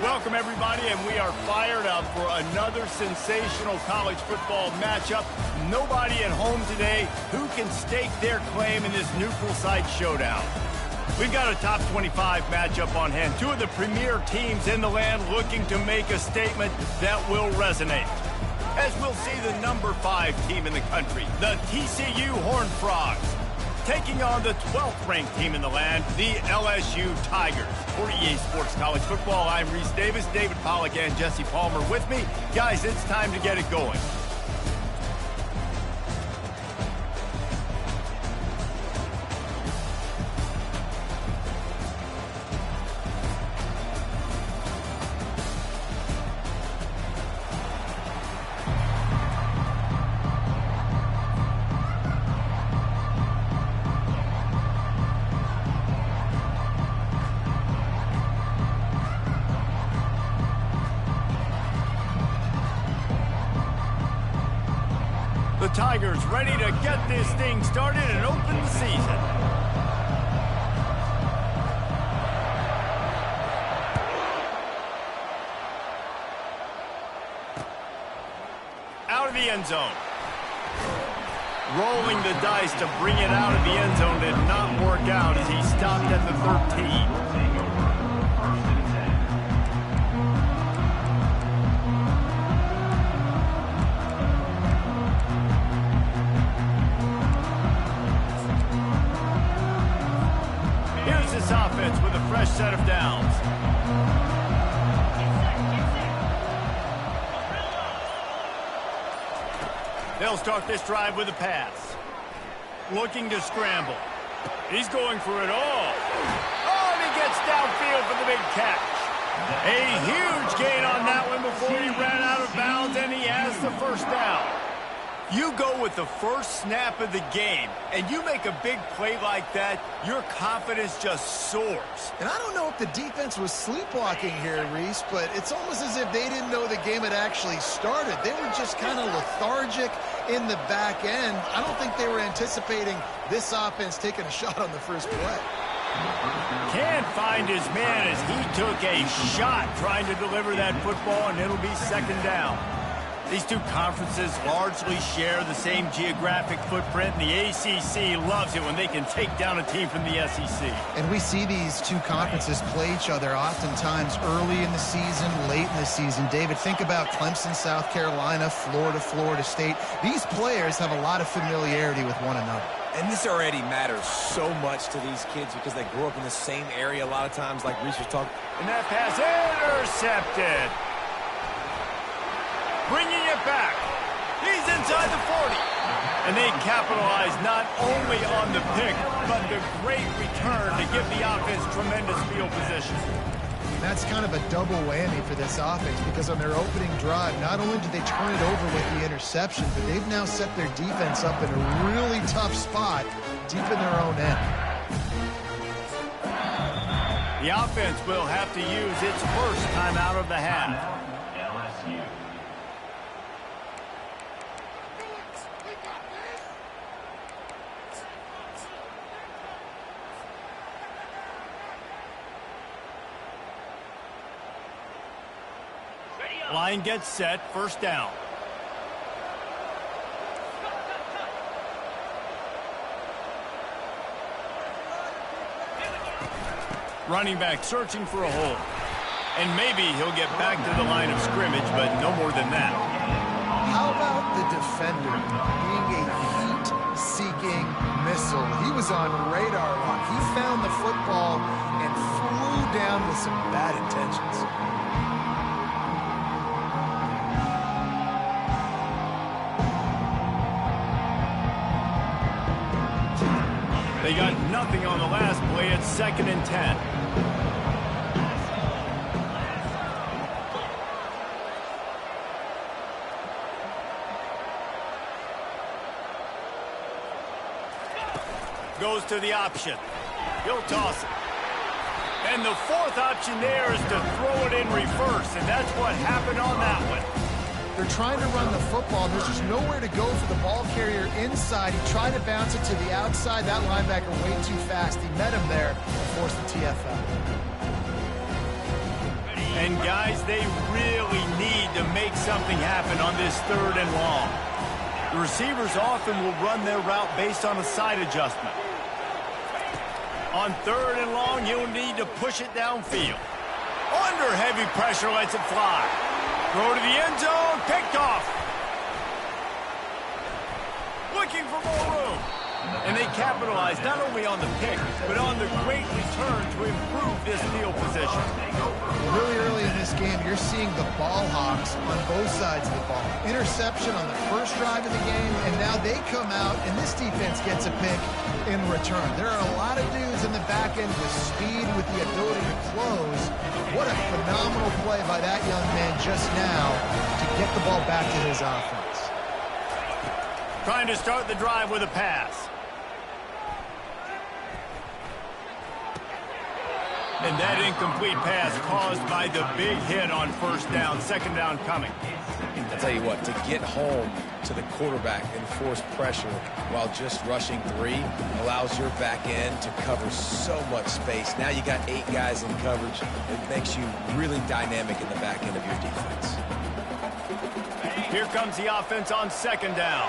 Welcome, everybody, and we are fired up for another sensational college football matchup. Nobody at home today who can stake their claim in this neutral site showdown. We've got a top 25 matchup on hand. Two of the premier teams in the land looking to make a statement that will resonate. As we'll see the number 5 team in the country, the TCU Horned Frogs, taking on the 12th ranked team in the land, the LSU Tigers. For EA Sports College Football, I'm Reese Davis, David Pollack, and Jesse Palmer with me. Guys, it's time to get it going. The Tigers ready to get this thing started and open the season. Out of the end zone. Rolling the dice to bring it out of the end zone did not work out as he stopped at the 13. Offense with a fresh set of downs. They'll start this drive with a pass. Looking to scramble. He's going for it all. Oh, and he gets downfield for the big catch. A huge gain on that one before he ran out of bounds, and he has the first down. You go with the first snap of the game, and you make a big play like that, your confidence just soars. And I don't know if the defense was sleepwalking here, Reese, but it's almost as if they didn't know the game had actually started. They were just kind of lethargic in the back end. I don't think they were anticipating this offense taking a shot on the first play. Can't find his man as he took a shot trying to deliver that football, and it'll be second down. These two conferences largely share the same geographic footprint, and the ACC loves it when they can take down a team from the SEC. And we see these two conferences play each other oftentimes early in the season, late in the season. David, think about Clemson, South Carolina, Florida, Florida State. These players have a lot of familiarity with one another. And this already matters so much to these kids because they grew up in the same area a lot of times, like Reese was talking. And that pass intercepted. Bringing it back. He's inside the 40. And they capitalize not only on the pick, but the great return to give the offense tremendous field position. That's kind of a double whammy for this offense because on their opening drive, not only did they turn it over with the interception, but they've now set their defense up in a really tough spot deep in their own end. The offense will have to use its first time out of the half. Line gets set, first down. Running back searching for a hole. And maybe he'll get back to the line of scrimmage, but no more than that. How about the defender being a heat-seeking missile? He was on radar lock. He found the football and flew down with some bad intentions. They got nothing on the last play. It's 2nd and 10. Goes to the option. He'll toss it. And the fourth option there is to throw it in reverse, and that's what happened on that one. They're trying to run the football. There's just nowhere to go for the ball carrier inside. He tried to bounce it to the outside. That linebacker way too fast. He met him there and forced the TFL. And guys, they really need to make something happen on this 3rd and long. The receivers often will run their route based on a side adjustment. On 3rd and long, you'll need to push it downfield. Under heavy pressure, lets it fly. Throw to the end zone, picked off. Looking for more room. And they capitalize not only on the pick, but on the great return to improve this field position. Really early in this game, you're seeing the ball hawks on both sides of the ball. Interception on the first drive of the game, and now they come out, and this defense gets a pick in return. There are a lot of dudes in the back end with speed, with the ability to close. What a phenomenal play by that young man just now to get the ball back to his offense. Trying to start the drive with a pass. And that incomplete pass caused by the big hit on 1st down, 2nd down coming. I'll tell you what, to get home to the quarterback and force pressure while just rushing 3 allows your back end to cover so much space. Now you got 8 guys in coverage. It makes you really dynamic in the back end of your defense. Here comes the offense on 2nd down.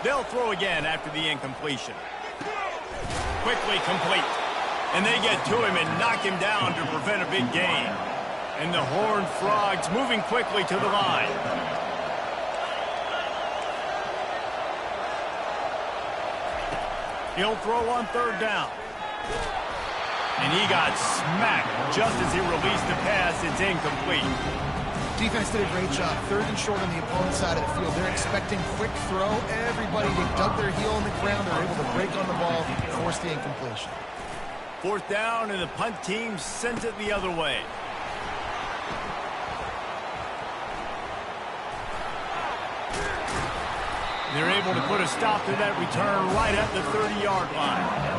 They'll throw again after the incompletion. Quickly complete. And they get to him and knock him down to prevent a big gain. And the Horned Frogs moving quickly to the line. He'll throw on 3rd down. And he got smacked just as he released the pass. It's incomplete. Defense did a great job. 3rd and short on the opponent's side of the field. They're expecting quick throw. Everybody dug their heel on the ground. They're able to break on the ball, force the incompletion. 4th down, and the punt team sends it the other way. They're able to put a stop to that return right at the 30-yard line.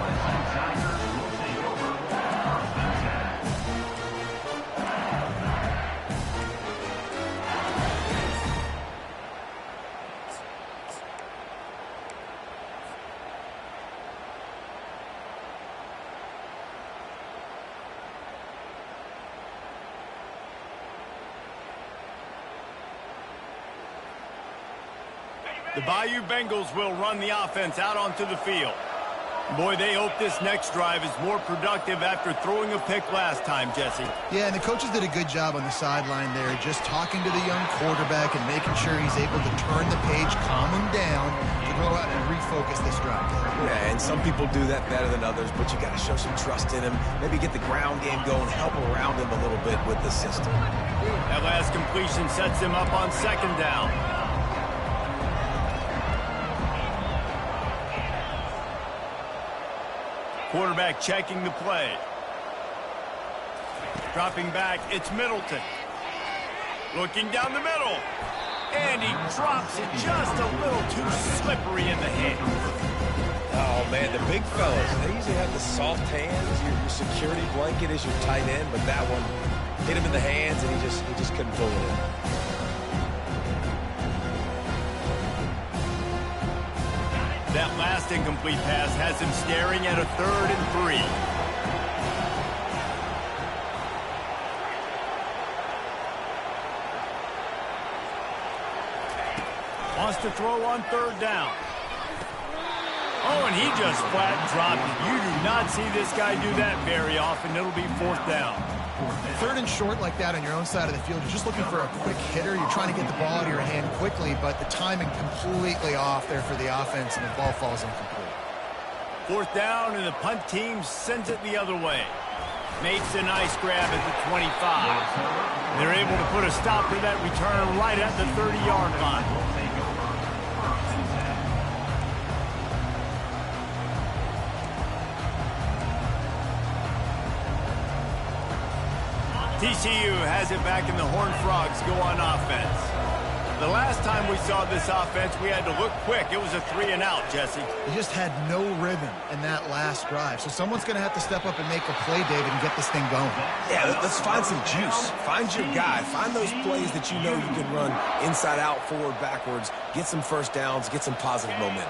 The Bayou Bengals will run the offense out onto the field. Boy, they hope this next drive is more productive after throwing a pick last time, Jesse. Yeah, and the coaches did a good job on the sideline there, just talking to the young quarterback and making sure he's able to turn the page, calm him down, to go out and refocus this drive. Yeah, and some people do that better than others, but you got to show some trust in him. Maybe get the ground game going, help around him a little bit with the system. That last completion sets him up on 2nd down. Quarterback checking the play. Dropping back, it's Middleton. Looking down the middle. And he drops it just a little too slippery in the hands. Oh, man, the big fellas, they usually have the soft hands. Your security blanket is your tight end, but that one hit him in the hands, and he just couldn't pull it in. That last incomplete pass has him staring at a 3rd and 3. Wants to throw on 3rd down. Oh, and he just flat dropped it. You do not see this guy do that very often. It'll be 4th down. 3rd and short like that on your own side of the field, you're just looking for a quick hitter. You're trying to get the ball out of your hand quickly, but the timing completely off there for the offense, and the ball falls incomplete. 4th down, and the punt team sends it the other way. Makes a nice grab at the 25. They're able to put a stop to that return right at the 30-yard line. TCU has it back, and the Horned Frogs go on offense. The last time we saw this offense, we had to look quick. It was a 3-and-out, Jesse. They just had no rhythm in that last drive. So someone's going to have to step up and make a play, David, and get this thing going. Yeah, let's find some juice. Find your guy. Find those plays that you know you can run inside out, forward, backwards. Get some first downs. Get some positive momentum.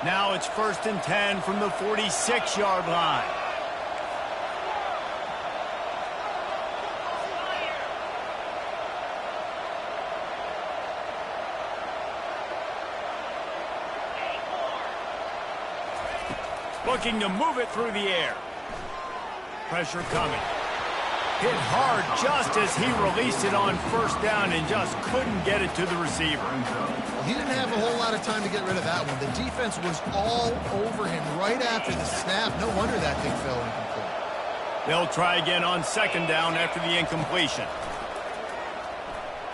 Now it's 1st and 10 from the 46-yard line. Looking to move it through the air. Pressure coming. Hit hard just as he released it on 1st down and just couldn't get it to the receiver. Well, he didn't have a whole lot of time to get rid of that one. The defense was all over him right after the snap. No wonder that thing fell incomplete. They'll try again on 2nd down after the incompletion.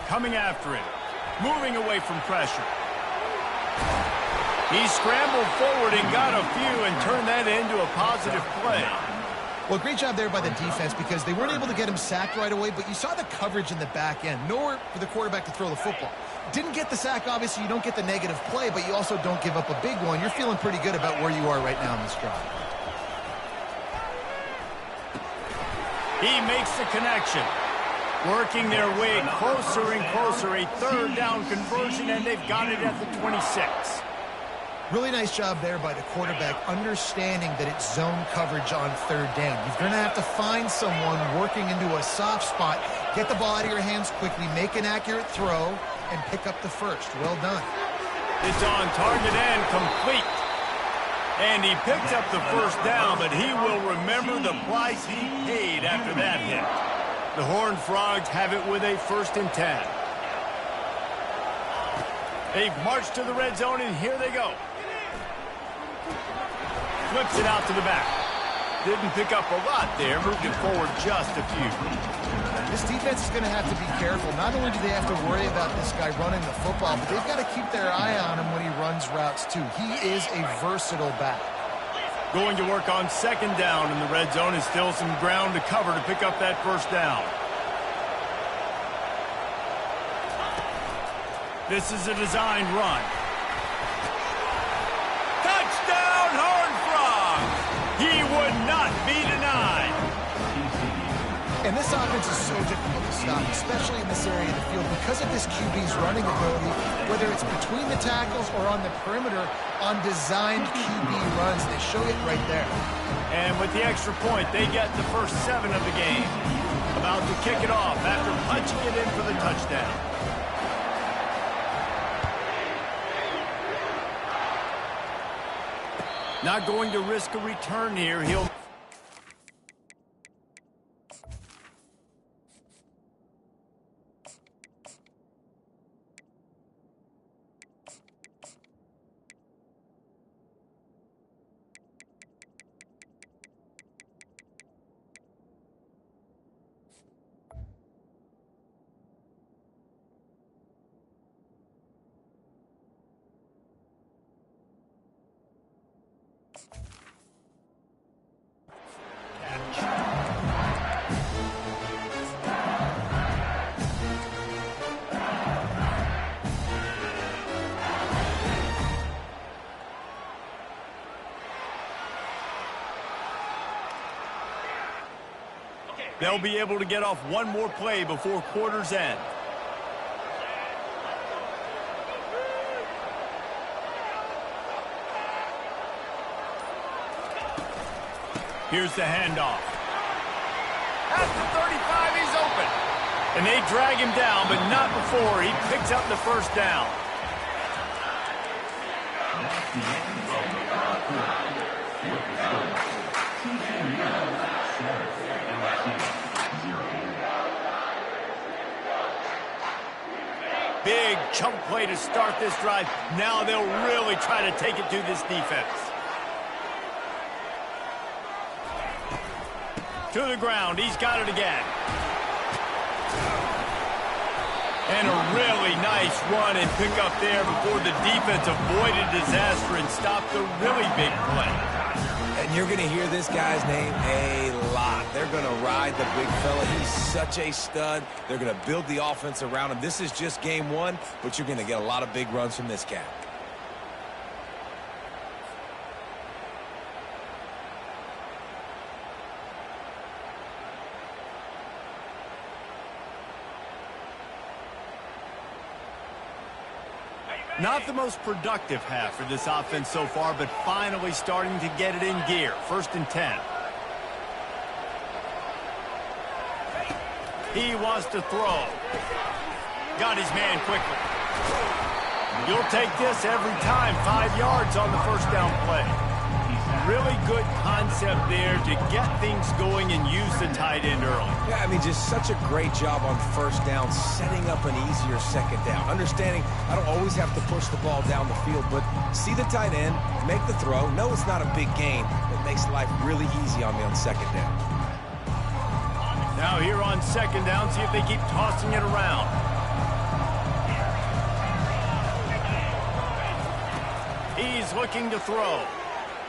Coming after him. Moving away from pressure. He scrambled forward and got a few and turned that into a positive play. Well, great job there by the defense because they weren't able to get him sacked right away, but you saw the coverage in the back end. Nowhere for the quarterback to throw the football. Didn't get the sack, obviously. You don't get the negative play, but you also don't give up a big one. You're feeling pretty good about where you are right now in this drive. He makes the connection. Working their way closer and closer. A 3rd down conversion, and they've got it at the 26. Really nice job there by the quarterback, understanding that it's zone coverage on 3rd down. You're going to have to find someone working into a soft spot, get the ball out of your hands quickly, make an accurate throw, and pick up the 1st. Well done. It's on target and complete. And he picked up the 1st down, but he will remember the price he paid after that hit. The Horned Frogs have it with a 1st and 10. They've marched to the red zone, and here they go. Flips it out to the back. Didn't pick up a lot there. Moved it forward just a few. This defense is going to have to be careful. Not only do they have to worry about this guy running the football, but they've got to keep their eye on him when he runs routes too. He is a versatile back. Going to work on 2nd down in the red zone. Is still some ground to cover to pick up that 1st down. This is a designed run. Touchdown, Horned Frogs! He would not be denied. And this offense is so difficult to stop, especially in this area of the field, because of this QB's running ability, whether it's between the tackles or on the perimeter on designed QB runs. They show it right there. And with the extra point, they get the first 7 of the game. About to kick it off after punching it in for the touchdown. Not going to risk a return here. He'll... They'll be able to get off one more play before quarter's end. Here's the handoff. At the 35, he's open. And they drag him down, but not before he picks up the 1st down. Big chunk play to start this drive. Now they'll really try to take it to this defense. To the ground. He's got it again. And a really nice run and pick up there before the defense avoided disaster and stopped the really big play. And you're going to hear this guy's name a lot. They're going to ride the big fella. He's such a stud. They're going to build the offense around him. This is just game 1, but you're going to get a lot of big runs from this cat. Not the most productive half for this offense so far, but finally starting to get it in gear. 1st and 10. He wants to throw. Got his man quickly. You'll take this every time. 5 yards on the 1st down play. Really good concept there to get things going and use the tight end early. Yeah, I mean, just such a great job on 1st down, setting up an easier 2nd down. Understanding I don't always have to push the ball down the field, but see the tight end, make the throw. No, it's not a big gain, but makes life really easy on me on 2nd down. Now here on 2nd down, see if they keep tossing it around. He's looking to throw.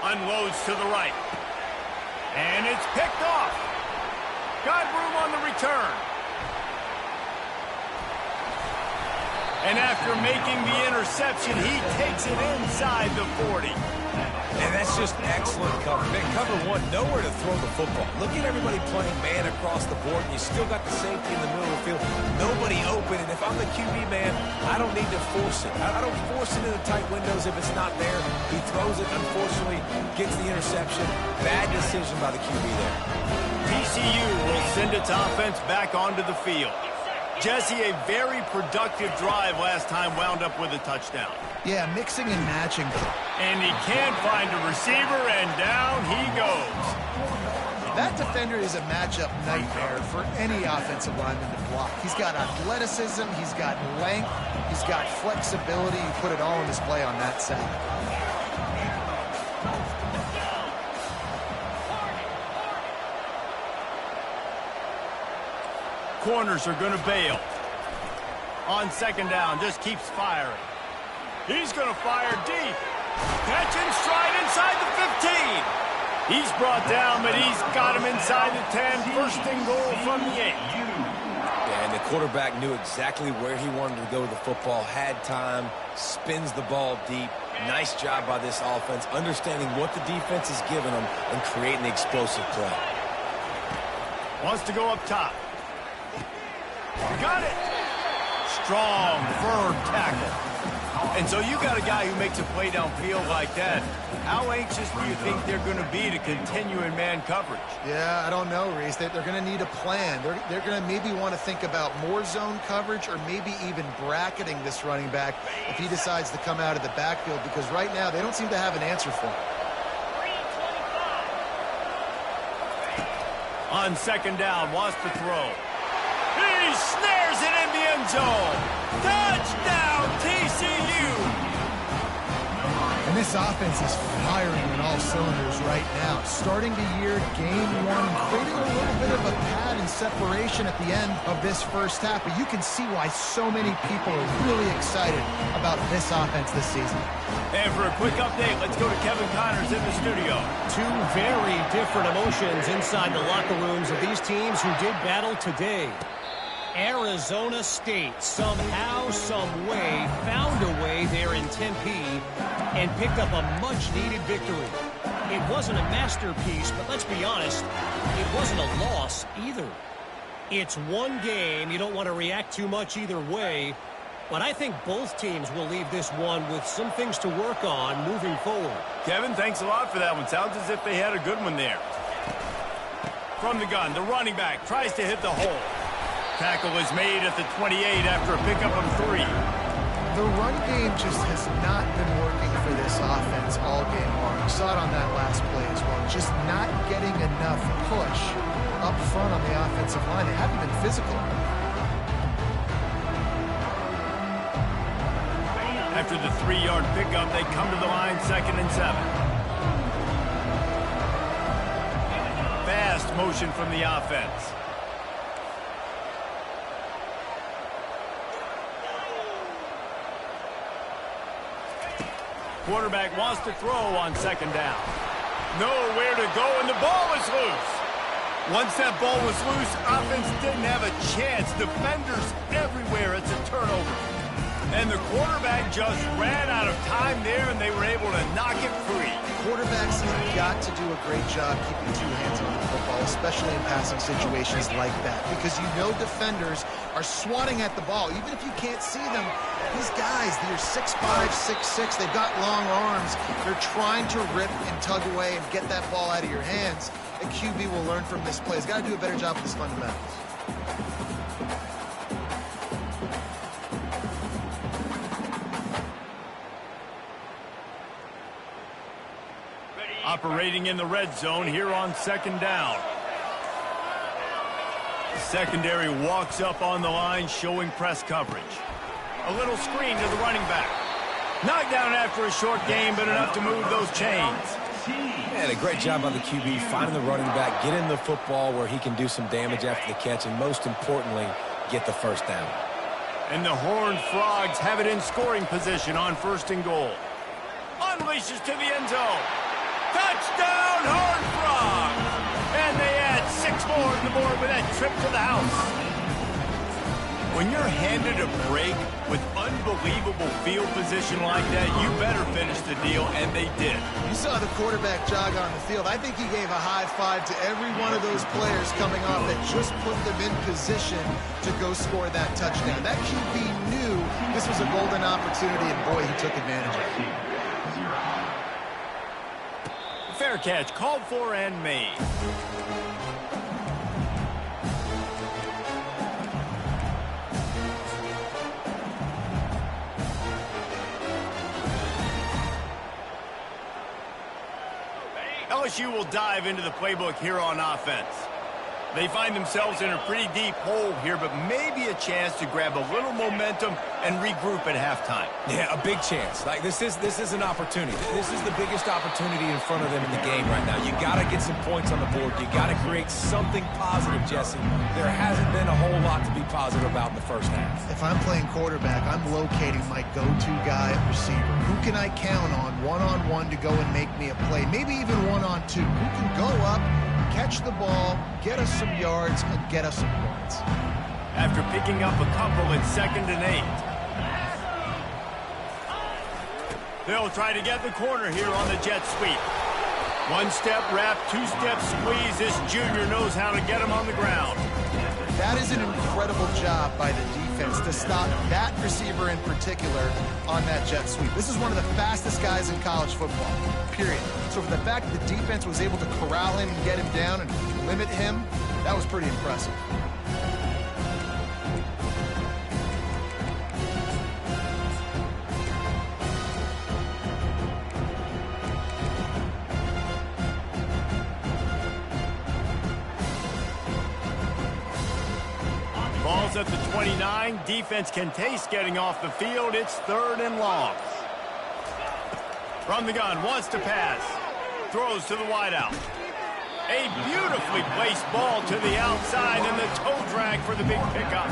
Unloads to the right. And it's picked off. Got room on the return. And after making the interception, he takes it inside the 40. And that's just excellent cover. Man, cover one, nowhere to throw the football. Look at everybody playing man across the board. You still got the safety in the middle of the field. Nobody open. And if I'm the QB man, I don't need to force it. I don't force it into tight windows if it's not there. He throws it, unfortunately, gets the interception. Bad decision by the QB there. TCU will send its offense back onto the field. Jesse, a very productive drive last time, wound up with a touchdown. Yeah, mixing and matching. And he can't find a receiver, and down he goes. That defender is a matchup nightmare for any offensive lineman to block. He's got athleticism, he's got length, he's got flexibility. You put it all on display on that side. Corners are going to bail. On 2nd down, just keeps firing. He's going to fire deep. Catch and stride inside the 15. He's brought down, but he's got him inside the 10. 1st and goal from the 8. Yeah, and the quarterback knew exactly where he wanted to go with the football, had time, spins the ball deep. Nice job by this offense, understanding what the defense is giving them and creating the explosive play. Wants to go up top. Got it. Strong, firm tackle. And so you got a guy who makes a play downfield like that. How anxious do you think they're going to be to continue in man coverage? Yeah, I don't know, Reese. They're going to need a plan. They're going to maybe want to think about more zone coverage or maybe even bracketing this running back if he decides to come out of the backfield, because right now they don't seem to have an answer for him. On 2nd down, wants to throw. He snares it in the end zone. Touchdown, TCU. And this offense is firing on all cylinders right now. Starting the year, game one, creating a little bit of a pad and separation at the end of this 1st half. But you can see why so many people are really excited about this offense this season. And for a quick update, let's go to Kevin Connors in the studio. Two very different emotions inside the locker rooms of these teams who did battle today. Arizona State somehow, some way, found a way there in Tempe and picked up a much-needed victory. It wasn't a masterpiece, but let's be honest, it wasn't a loss either. It's one game. You don't want to react too much either way, but I think both teams will leave this one with some things to work on moving forward. Kevin, thanks a lot for that one. Sounds as if they had a good one there. From the gun, the running back tries to hit the hole. Tackle is made at the 28 after a pickup of 3. The run game just has not been working for this offense all game long. You saw it on that last play as well. Just not getting enough push up front on the offensive line. They haven't been physical. After the 3-yard pickup, they come to the line 2nd and 7. Fast motion from the offense. Quarterback wants to throw on 2nd down. Nowhere to go, and the ball is loose. Once that ball was loose, offense didn't have a chance. Defenders everywhere. It's a turnover. And the quarterback just ran out of time there, and they were able to knock it free. Quarterbacks have got to do a great job keeping two hands on the football, especially in passing situations like that, because you know defenders are swatting at the ball. Even if you can't see them, these guys, they're 6'5", 6'6", they've got long arms. They're trying to rip and tug away and get that ball out of your hands. A QB will learn from this play. He's got to do a better job with his fundamentals. Operating in the red zone here on second down. The secondary walks up on the line, showing press coverage. A little screen to the running back. Knocked down after a short game, but enough to move those chains. And a great job by the QB finding the running back, getting the football where he can do some damage after the catch, and most importantly, get the first down. And the Horned Frogs have it in scoring position on 1st and goal. Unleashes to the end zone. Touchdown, Horned Frogs! And they add 6 more to the board with that trip to the house. When you're handed a break with unbelievable field position like that, you better finish the deal, and they did. You saw the quarterback jog on the field. I think he gave a high five to every one of those players coming off that just put them in position to go score that touchdown. That QB knew this was a golden opportunity, and boy, he took advantage of it. Fair catch, called for and made. LSU will dive into the playbook here on offense. They find themselves in a pretty deep hole here, but maybe a chance to grab a little momentum and regroup at halftime. Yeah, a big chance. Like this is an opportunity. This is the biggest opportunity in front of them in the game right now. You got to get some points on the board. You got to create something positive, Jesse. There hasn't been a whole lot to be positive about in the first half. If I'm playing quarterback, I'm locating my go-to guy at receiver. Who can I count on one-on-one to go and make me a play? Maybe even one-on-two. Who can go up, catch the ball, get us some yards, and get us some points. After picking up a couple at 2nd and 8. They'll try to get the corner here on the jet sweep. 1-step wrap, 2-step squeeze. This junior knows how to get him on the ground. That is an incredible job by the defense to stop that receiver in particular on that jet sweep. This is one of the fastest guys in college football, period. So for the fact that the defense was able to corral him and get him down and limit him, that was pretty impressive. Ball's at the 29. Defense can taste getting off the field. It's 3rd and long. From the gun, wants to pass. Throws to the wideout. A beautifully placed ball to the outside, and the toe drag for the big pickup.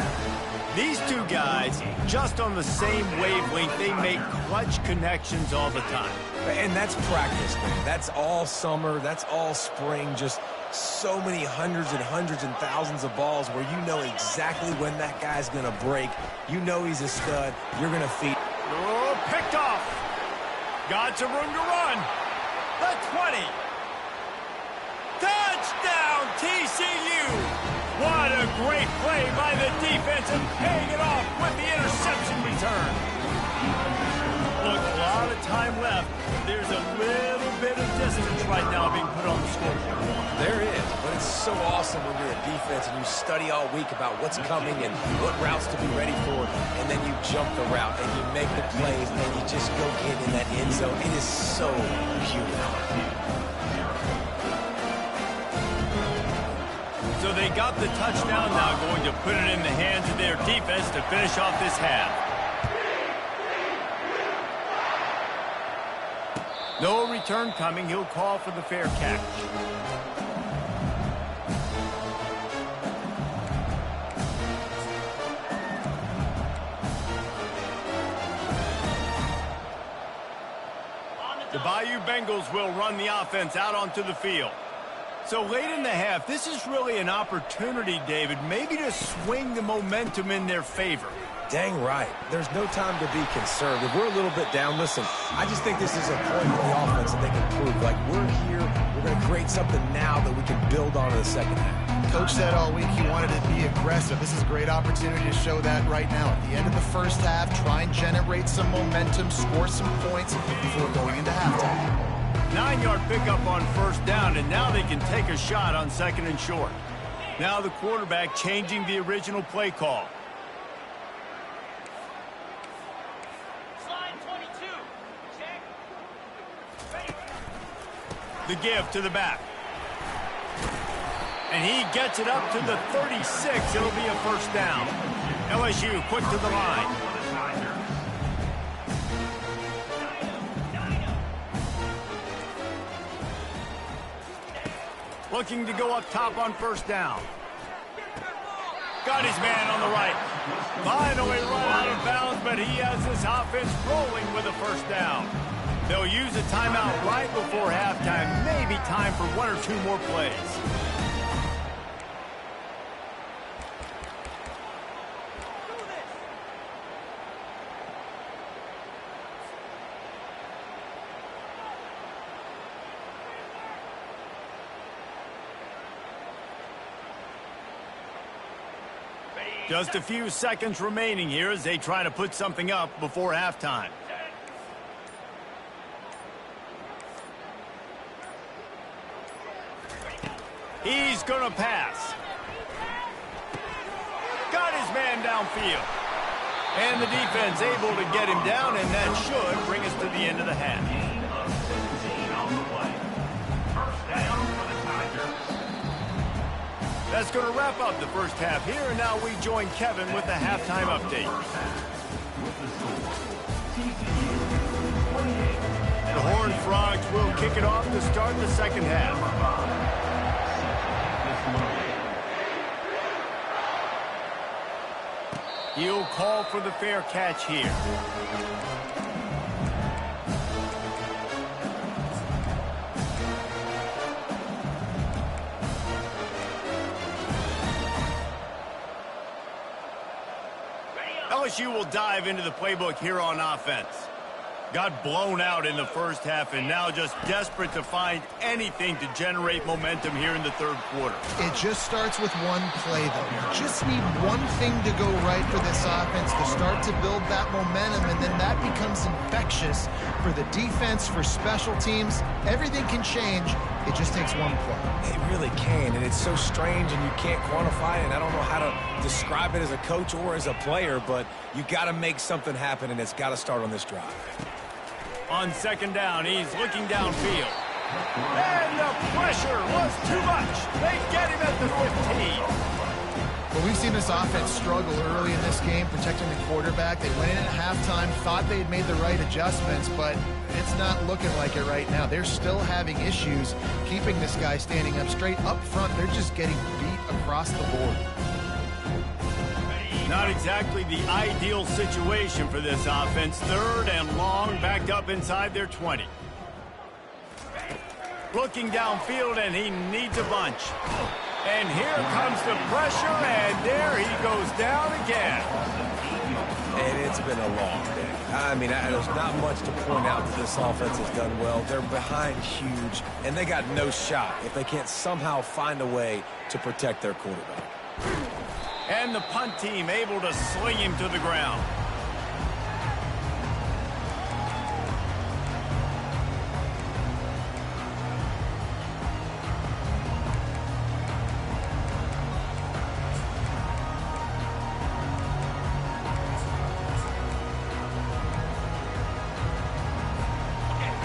These two guys, just on the same wavelength, they make clutch connections all the time. And that's practice, man. That's all summer. That's all spring. Just so many hundreds and thousands of balls where you know exactly when that guy's going to break. You know he's a stud. You're going to feed. Oh, picked off. Got some room to run. The 20. Touchdown, TCU. What a great play by the defense and paying it off with the interception return. Look, a lot of time left. There's a little bit of distance right now being put on the scoreboard. There is, but it's so awesome when you're a defense and you study all week about what's coming and what routes to be ready for, and then you jump the route and you make the plays and you just go get in that end zone. It is so beautiful. So they got the touchdown, now going to put it in the hands of their defense to finish off this half. No return coming. He'll call for the fair catch. The Bayou Bengals will run the offense out onto the field. So late in the half, this is really an opportunity, David, maybe to swing the momentum in their favor. Dang right. There's no time to be concerned. If we're a little bit down, listen, I just think this is a point for the offense that they can prove. Like, we're here, we're going to create something now that we can build on in the second half. Coach said all week he wanted to be aggressive. This is a great opportunity to show that right now. At the end of the first half, try and generate some momentum, score some points before going into halftime. 9-yard pickup on first down, and now they can take a shot on second and short. Now the quarterback changing the original play call. The give to the back. And he gets it up to the 36. It'll be a first down. LSU quick to the line. Looking to go up top on first down. Got his man on the right. Finally run out of bounds, but he has this offense rolling with a first down. They'll use a timeout right before halftime. Maybe time for one or two more plays. Just a few seconds remaining here as they try to put something up before halftime. He's going to pass. Got his man downfield. And the defense able to get him down, and that should bring us to the end of the half. That's going to wrap up the first half here, and now we join Kevin with the halftime update. The Horned Frogs will kick it off to start the second half. He'll call for the fair catch here. LSU will dive into the playbook here on offense. Got blown out in the first half and now just desperate to find anything to generate momentum here in the third quarter. It just starts with one play, though. You just need one thing to go right for this offense to start to build that momentum, and then that becomes infectious for the defense, for special teams. Everything can change. It just takes one play. It really can, and it's so strange, and you can't quantify it, and I don't know how to describe it as a coach or as a player, but you got to make something happen, and it's got to start on this drive. On second down, he's looking downfield. And the pressure was too much. They get him at the 15. Well, we've seen this offense struggle early in this game, protecting the quarterback. They went in at halftime, thought they had made the right adjustments, but it's not looking like it right now. They're still having issues keeping this guy standing up straight. Up front, they're just getting beat across the board. Not exactly the ideal situation for this offense. Third and long, backed up inside their 20. Looking downfield, and he needs a bunch. And here comes the pressure, and there he goes down again. And it's been a long day. I mean, there's not much to point out that this offense has done well. They're behind huge, and they got no shot if they can't somehow find a way to protect their quarterback. And the punt team able to sling him to the ground.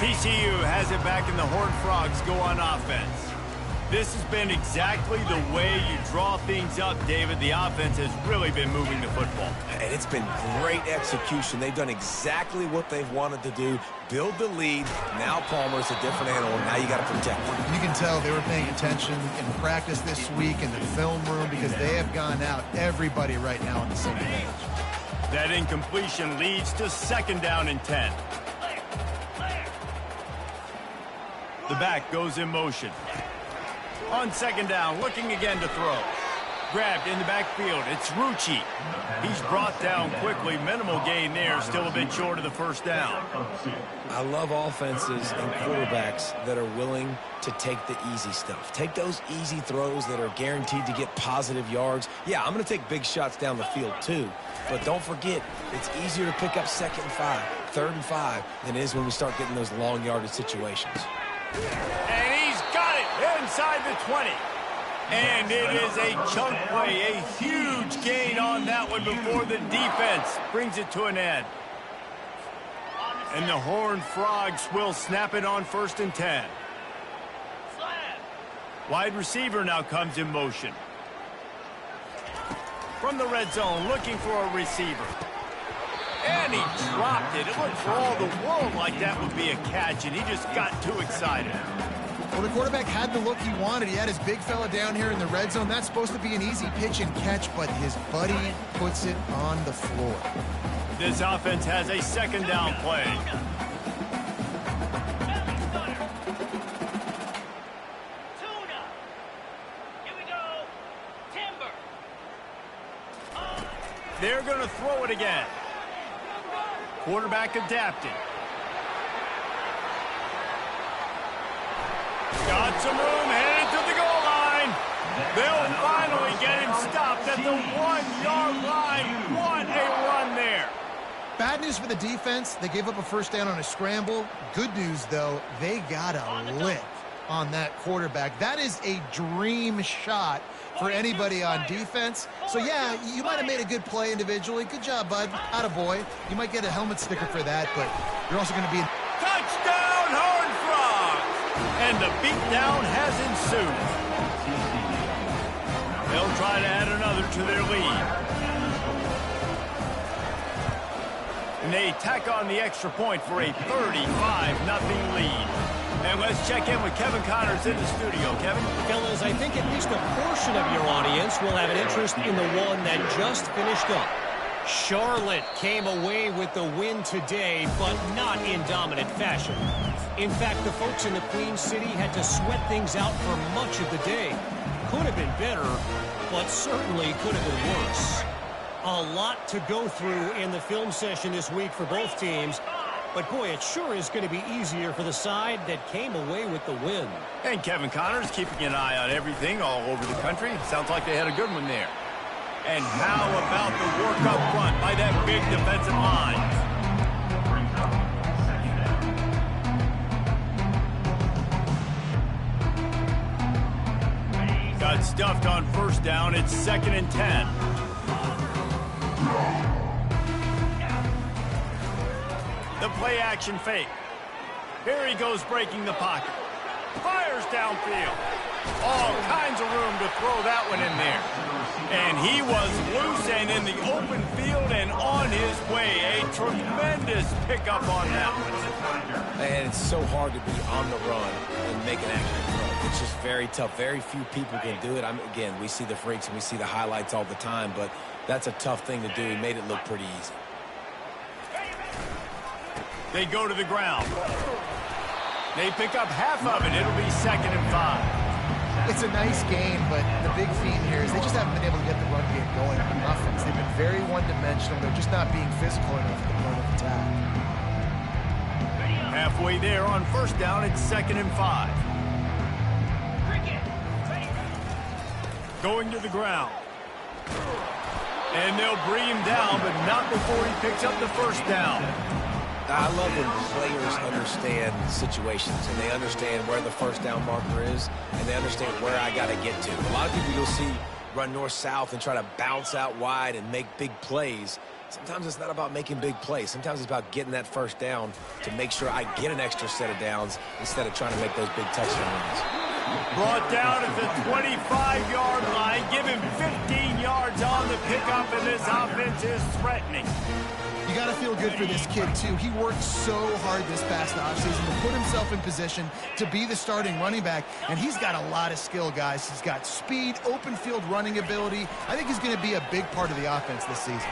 TCU has it back, and the Horned Frogs go on offense. This has been exactly the way you draw things up, David. The offense has really been moving the football. And it's been great execution. They've done exactly what they've wanted to do. Build the lead. Now Palmer's a different animal. Now you got to protect him. You can tell they were paying attention in practice this week in the film room because they have gone out, everybody right now on the same page. That incompletion leads to second down and 10. The back goes in motion. On second down, looking again to throw. Grabbed in the backfield. It's Rucci. He's brought down quickly. Minimal gain there. Still a bit short of the first down. I love offenses and quarterbacks that are willing to take the easy stuff. Take those easy throws that are guaranteed to get positive yards. Yeah, I'm going to take big shots down the field too. But don't forget, it's easier to pick up 2nd and 5, 3rd and 5 than it is when we start getting those long yardage situations. And he's got it inside the 20. And it is a chunk play, a huge gain on that one before the defense brings it to an end. And the Horned Frogs will snap it on 1st and 10. Wide receiver now comes in motion. From the red zone, looking for a receiver. And he dropped it. It looked for all the world like that would be a catch, and he just got too excited. Well, the quarterback had the look he wanted. He had his big fella down here in the red zone. That's supposed to be an easy pitch and catch, but his buddy puts it on the floor. This offense has a 2nd down play. They're going to throw it again. Quarterback adapted. Got some room, headed to the goal line. They'll finally get him stopped at the 1-yard line. What a run there. Bad news for the defense. They gave up a first down on a scramble. Good news, though, they got a lick on that quarterback. That is a dream shot for anybody on defense. So, yeah, you might have made a good play individually. Good job, bud. Attaboy. You might get a helmet sticker for that, but you're also going to be... Touchdown, Horned Frogs! And the beatdown has ensued. They'll try to add another to their lead. And they tack on the extra point for a 35-0 lead. And let's check in with Kevin Connors in the studio. Kevin? Fellas, I think at least a portion of your audience will have an interest in the one that just finished up. Charlotte came away with the win today, but not in dominant fashion. In fact, the folks in the Queen City had to sweat things out for much of the day. Could have been better, but certainly could have been worse. A lot to go through in the film session this week for both teams. But, boy, it sure is going to be easier for the side that came away with the win. And Kevin Connors keeping an eye on everything all over the country. Sounds like they had a good one there. And how about the work up front by that big defensive line? Got stuffed on first down. It's 2nd and 10. The play action fake. Here he goes breaking the pocket. Fires downfield. All kinds of room to throw that one in there. And he was loose and in the open field and on his way. A tremendous pickup on that one. And it's so hard to be on the run and make an accurate throw. It's just very tough. Very few people can do it. Again, we see the freaks and we see the highlights all the time, but that's a tough thing to do. He made it look pretty easy. They go to the ground. They pick up half of it. It'll be 2nd and 5. It's a nice game, but the big theme here is they just haven't been able to get the run game going on offense. They've been very one-dimensional. They're just not being physical enough at the point of attack. Halfway there on first down, it's 2nd and 5. Going to the ground. And they'll bring him down, but not before he picks up the first down. I love when players understand situations and they understand where the first down marker is and they understand where I got to get to. A lot of people you'll see run north-south and try to bounce out wide and make big plays. Sometimes it's not about making big plays. Sometimes it's about getting that first down to make sure I get an extra set of downs instead of trying to make those big touchdown runs. Brought down at the 25-yard line. Give him 15 yards on the pickup, and this offense is threatening. You got to feel good for this kid, too. He worked so hard this past offseason to put himself in position to be the starting running back, and he's got a lot of skill, guys. He's got speed, open field running ability. I think he's going to be a big part of the offense this season.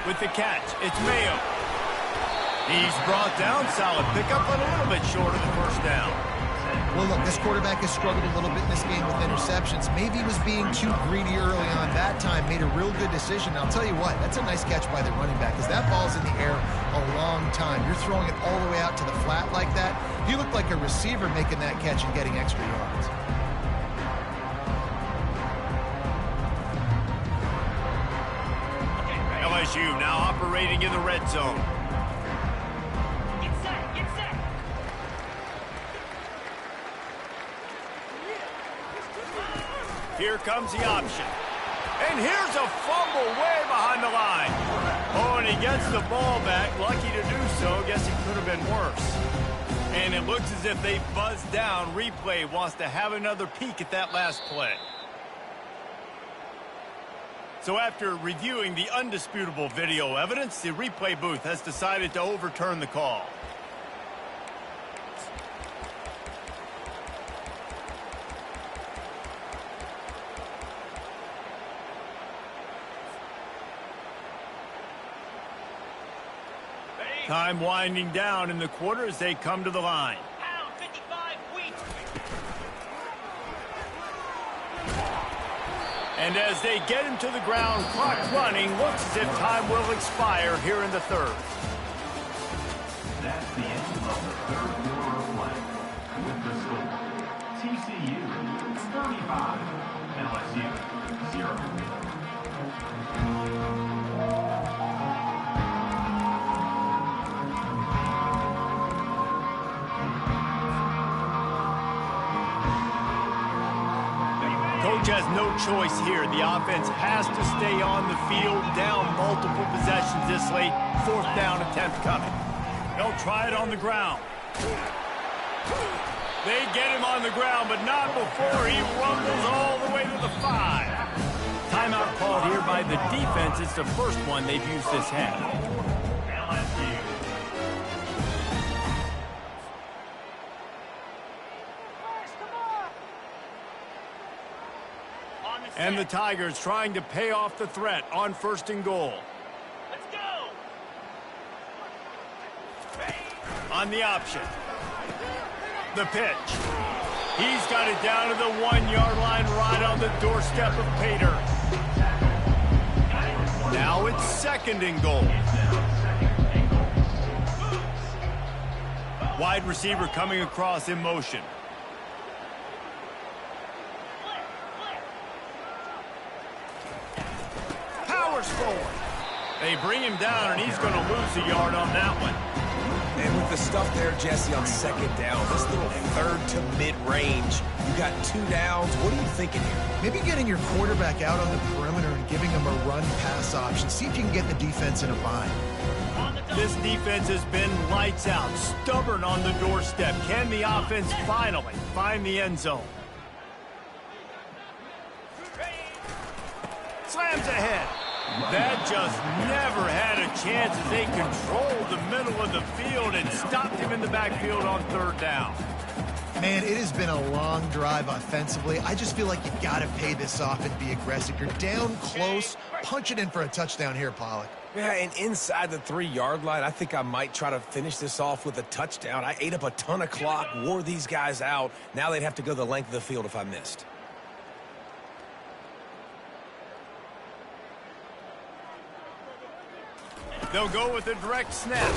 With the catch, it's Mayo. He's brought down. Solid pickup, but a little bit short of the first down. Well, look, this quarterback has struggled a little bit in this game with interceptions. Maybe he was being too greedy early on that time, made a real good decision. I'll tell you what, that's a nice catch by the running back because that ball's in the air a long time. You're throwing it all the way out to the flat like that. He looked like a receiver making that catch and getting extra yards. LSU now operating in the red zone. Get set, get set. Here comes the option. And here's a fumble way behind the line. Oh, and he gets the ball back. Lucky to do so. Guess it could have been worse. And it looks as if they buzzed down. Replay wants to have another peek at that last play. So after reviewing the undisputable video evidence, the replay booth has decided to overturn the call. Time winding down in the quarter as they come to the line. Pound 55 wheat. And as they get him to the ground, clock running, looks as if time will expire here in the third. That's the end of the third quarter of play. With the score, TCU 35, LSU 0. Coach has no choice here. The offense has to stay on the field, down multiple possessions this late. Fourth down attempt coming. They'll try it on the ground. They get him on the ground, but not before he rumbles all the way to the 5. Timeout called here by the defense. It's the first one they've used this half. And the Tigers trying to pay off the threat on 1st and goal. Let's go. On the option. The pitch. He's got it down to the 1-yard line right on the doorstep of Pater. Now it's 2nd and goal. Wide receiver coming across in motion. Forward. They bring him down, and he's going to lose a yard on that one. And with the stuff there, Jesse, on 2nd down, this little 3rd to mid-range, you got 2 downs. What are you thinking here? Maybe getting your quarterback out on the perimeter and giving him a run-pass option. See if you can get the defense in a bind. This defense has been lights out, stubborn on the doorstep. Can the offense finally find the end zone? Slams ahead. That just never had a chance as they controlled the middle of the field and stopped him in the backfield on 3rd down. Man, it has been a long drive offensively. I just feel like you got to pay this off and be aggressive. You're down close. Punch it in for a touchdown here, Pollock. Yeah, and inside the 3-yard line, I think I might try to finish this off with a touchdown. I ate up a ton of clock, wore these guys out. Now they'd have to go the length of the field if I missed. They'll go with a direct snap.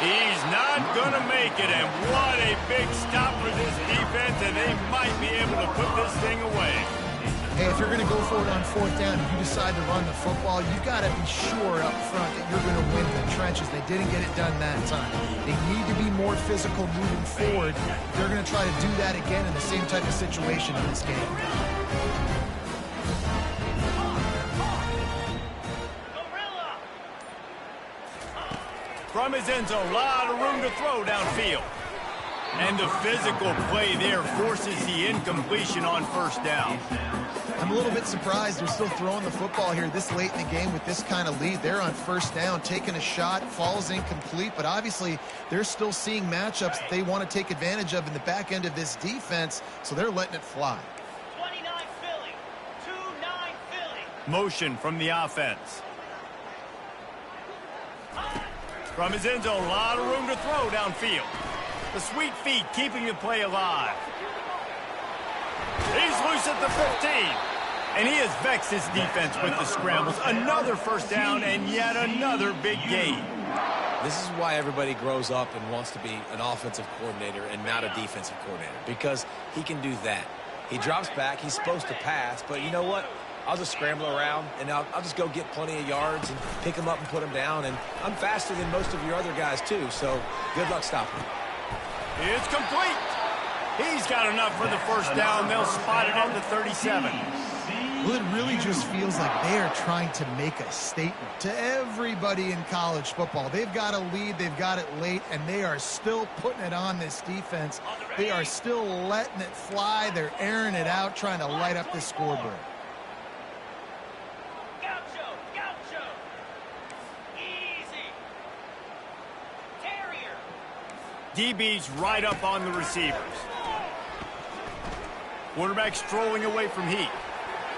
He's not going to make it, and what a big stop for this defense, and they might be able to put this thing away. Hey, if you're going to go for it on 4th down and you decide to run the football, you've got to be sure up front that you're going to win the trenches. They didn't get it done that time. They need to be more physical moving forward. They're going to try to do that again in the same type of situation in this game. From his end zone, a lot of room to throw downfield. And the physical play there forces the incompletion on 1st down. I'm a little bit surprised they're still throwing the football here this late in the game with this kind of lead. They're on 1st down, taking a shot, falls incomplete, but obviously they're still seeing matchups that they want to take advantage of in the back end of this defense, so they're letting it fly. 29 Philly, 2-9 Philly. Motion from the offense. From his end zone, a lot of room to throw downfield. The sweet feet keeping the play alive. He's loose at the 15. And he has vexed his defense with the scrambles. Another first down and yet another big gain. This is why everybody grows up and wants to be an offensive coordinator and not a defensive coordinator, because he can do that. He drops back. He's supposed to pass, but you know what? I'll just scramble around, and I'll just go get plenty of yards and pick them up and put them down. And I'm faster than most of your other guys, too, so good luck stopping him. It's complete. He's got enough for the first down. They'll spot it at the 37. Well, it really just feels like they are trying to make a statement to everybody in college football. They've got a lead, they've got it late, and they are still putting it on this defense. They are still letting it fly. They're airing it out, trying to light up this scoreboard. Gaucho, gaucho. Easy. Carrier. DB's right up on the receivers. Quarterback strolling away from heat.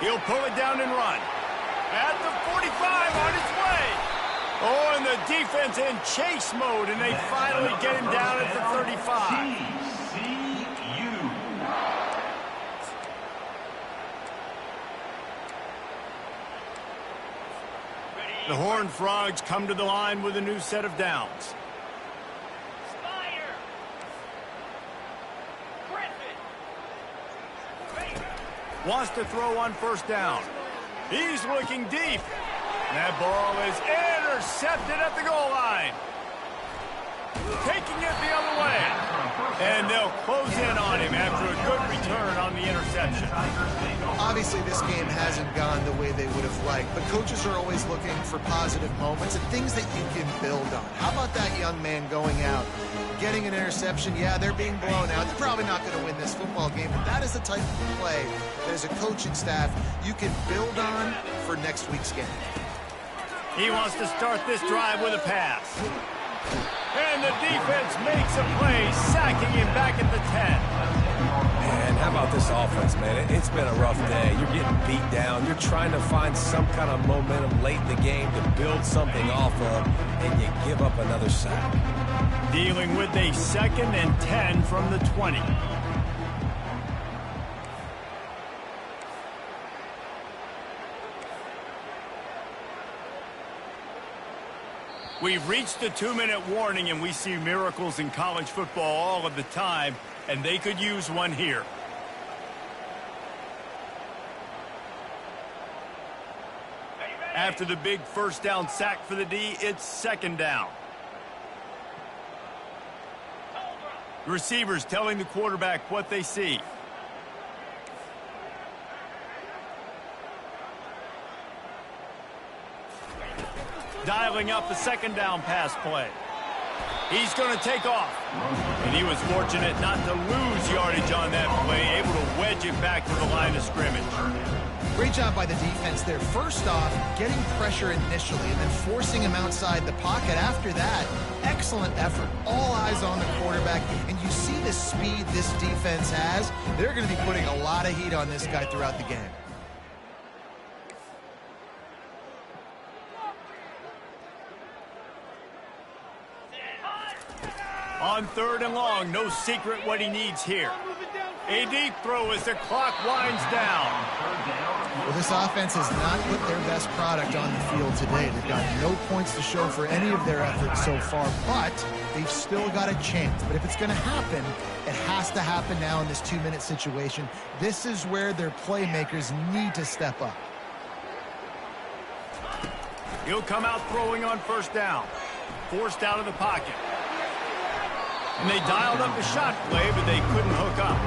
He'll pull it down and run. At the 45 on his way. Oh, and the defense in chase mode, and they finally get him down at the 35. TCU. The Horned Frogs come to the line with a new set of downs. Spire. Griffin. Wants to throw on first down. He's looking deep. That ball is intercepted at the goal line. Taking it the other way. And they'll close in on him after a good return on the interception. Obviously, this game hasn't gone the way they would have liked, but coaches are always looking for positive moments and things that you can build on. How about that young man going out, getting an interception? Yeah, they're being blown out. They're probably not going to win this football game, but that is the type of play that as a coaching staff you can build on for next week's game. He wants to start this drive with a pass. And the defense makes a play, sacking him back at the 10. And how about this offense, man? It's been a rough day. You're getting beat down. You're trying to find some kind of momentum late in the game to build something off of, and you give up another sack. Dealing with a 2nd and 10 from the 20. We've reached the 2-minute warning, and we see miracles in college football all of the time, and they could use one here. After the big first down sack for the D, it's 2nd down. Receivers telling the quarterback what they see. Dialing up the 2nd down pass play. He's going to take off. And he was fortunate not to lose yardage on that play, able to wedge it back to the line of scrimmage. Great job by the defense there. First off, getting pressure initially and then forcing him outside the pocket. After that, excellent effort. All eyes on the quarterback. And you see the speed this defense has. They're going to be putting a lot of heat on this guy throughout the game. On 3rd and long, no secret what he needs here. A deep throw as the clock winds down. Well, this offense has not put their best product on the field today. They've got no points to show for any of their efforts so far, but they've still got a chance. But if it's going to happen, it has to happen now in this 2-minute situation. This is where their playmakers need to step up. He'll come out throwing on first down. Forced out of the pocket. And they dialed up a shot play, but they couldn't hook up.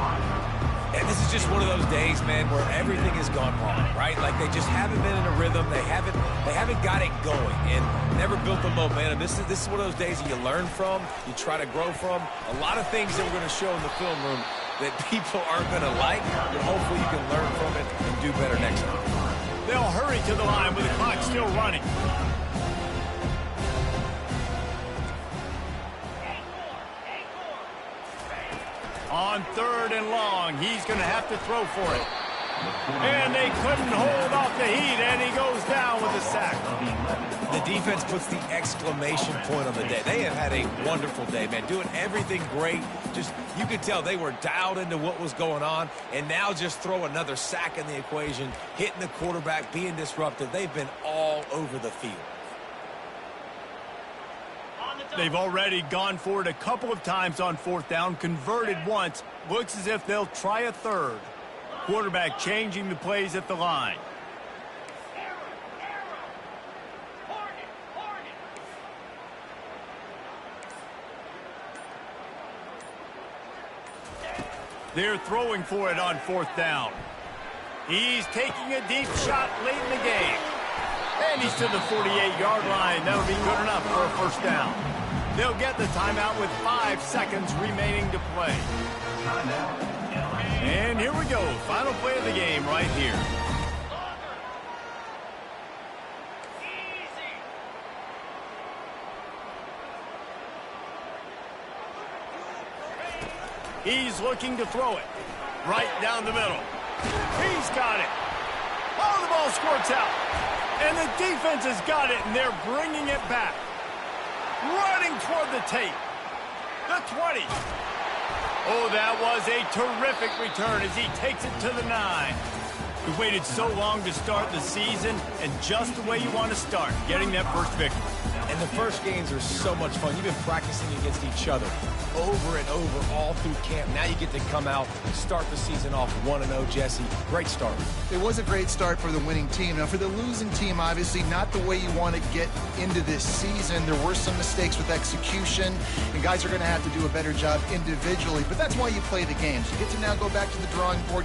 And this is just one of those days, man, where everything has gone wrong, right? Like they just haven't been in a rhythm. They haven't got it going and never built the momentum. This is one of those days that you learn from, you try to grow from. A lot of things that we're going to show in the film room that people aren't going to like, but hopefully you can learn from it and do better next time. They'll hurry to the line with the clock still running. On 3rd and long, he's going to have to throw for it. And they couldn't hold off the heat, and he goes down with a sack. The defense puts the exclamation point on the day. They have had had a wonderful day, man. Doing everything great. Just, you could tell they were dialed into what was going on. And now just throw another sack in the equation, hitting the quarterback, being disruptive. They've been all over the field. They've already gone for it a couple of times on fourth down, converted once. Looks as if they'll try a third. Quarterback changing the plays at the line. They're throwing for it on fourth down. He's taking a deep shot late in the game. And he's to the 48-yard line. That'll be good enough for a first down. They'll get the timeout with 5 seconds remaining to play. And here we go. Final play of the game right here. He's looking to throw it right down the middle. He's got it. Oh, the ball squirts out. And the defense has got it, and they're bringing it back. Running toward the tape. The 20. Oh, that was a terrific return as he takes it to the 9. We waited so long to start the season, and just the way you want to start, getting that first victory. And the first games are so much fun. You've been practicing against each other over and over all through camp. Now you get to come out and start the season off 1-0, Jesse. Great start. It was a great start for the winning team. Now, for the losing team, obviously not the way you want to get into this season. There were some mistakes with execution, and guys are going to have to do a better job individually. But that's why you play the games. You get to now go back to the drawing board.